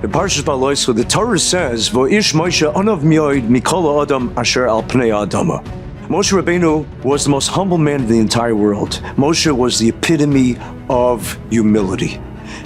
In Parshas Baloischa, the Torah says, "Vo'ish Moshe anav miyod mikol adam asher al pnei adama." Moshe Rabbeinu was the most humble man in the entire world. Moshe was the epitome of humility.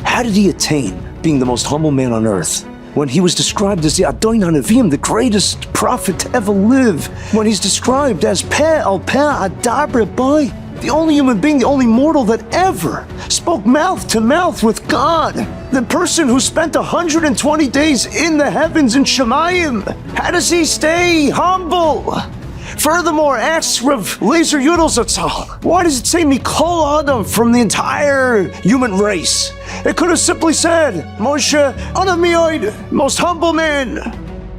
How did he attain being the most humble man on earth? When he was described as the Adon HaNeviim, the greatest prophet to ever live. When he's described as Peh al Peh Adaber Boy, the only human being, the only mortal that ever spoke mouth to mouth with God. The person who spent 120 days in the heavens in Shemayim. How does he stay humble? Furthermore, ask Rav Lazer Yudel Zatzal, why does it say Mikol Adam from the entire human race? It could have simply said, Moshe Anav Miyod, most humble man.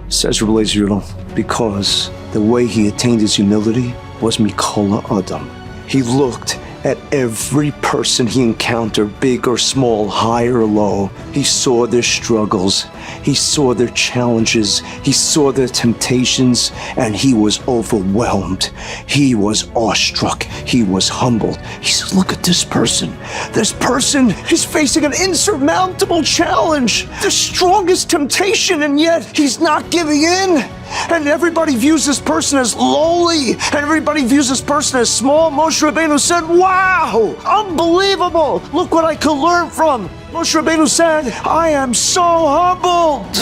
Says Rav Lazer Yudel, because the way he attained his humility was Mikol Adam. He looked at every person he encountered, big or small, high or low. He saw their struggles. He saw their challenges. He saw their temptations, and he was overwhelmed. He was awestruck. He was humbled. He said, look at this person. This person is facing an insurmountable challenge, the strongest temptation, and yet he's not giving in. And everybody views this person as lowly, and everybody views this person as small. Moshe Rabbeinu said, wow, unbelievable. Look what I could learn from. Moshe Rabbeinu said, I am so humbled.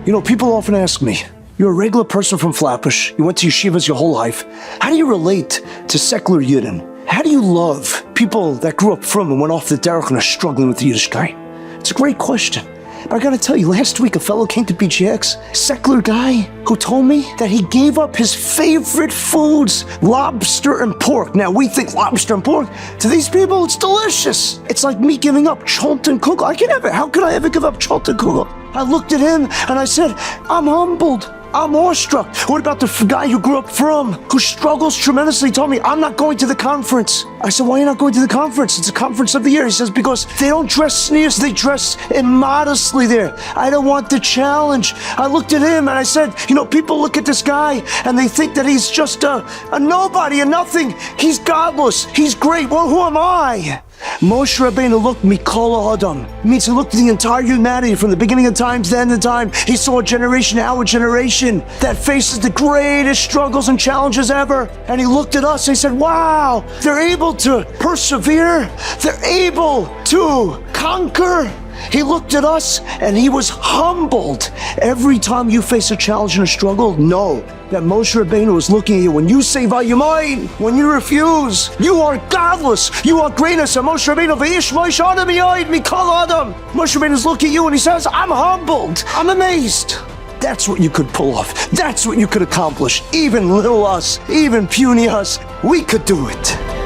You know, people often ask me, you're a regular person from Flatbush. You went to yeshivas your whole life. How do you relate to secular Yidden? How do you love people that grew up from and went off the derech and are struggling with the Yiddishkeit? It's a great question. But I gotta tell you, last week a fellow came to BGX, secular guy, who told me that he gave up his favorite foods, lobster and pork. Now we think lobster and pork, to these people it's delicious. It's like me giving up chont and kugel. How could I ever give up chont and kugel? I looked at him and I said, I'm humbled. I'm awestruck. What about the guy who grew up from, who struggles tremendously, told me, I'm not going to the conference. I said, why are you not going to the conference? It's a conference of the year. He says, because they don't dress sneers, they dress immodestly there. I don't want the challenge. I looked at him and I said, you know, people look at this guy and they think that he's just a nobody, a nothing. He's godless. He's great. Well, who am I? Moshe Rabbeinu looked Mikol Adam. It means he looked at the entire humanity from the beginning of time to the end of time. He saw a generation, our generation, that faces the greatest struggles and challenges ever. And he looked at us and he said, wow, they're able to persevere. They're able to conquer. He looked at us and he was humbled. Every time you face a challenge and a struggle, know that Moshe Rabbeinu is looking at you. When you say Vayimaen, when you refuse, you are godless. You are greatness. And Moshe Rabbeinu, V'ish Moshe Adam Miyod Mikol Adam. Moshe Rabbeinu is looking at you and he says, I'm humbled. I'm amazed. That's what you could pull off. That's what you could accomplish. Even little us, even puny us, we could do it.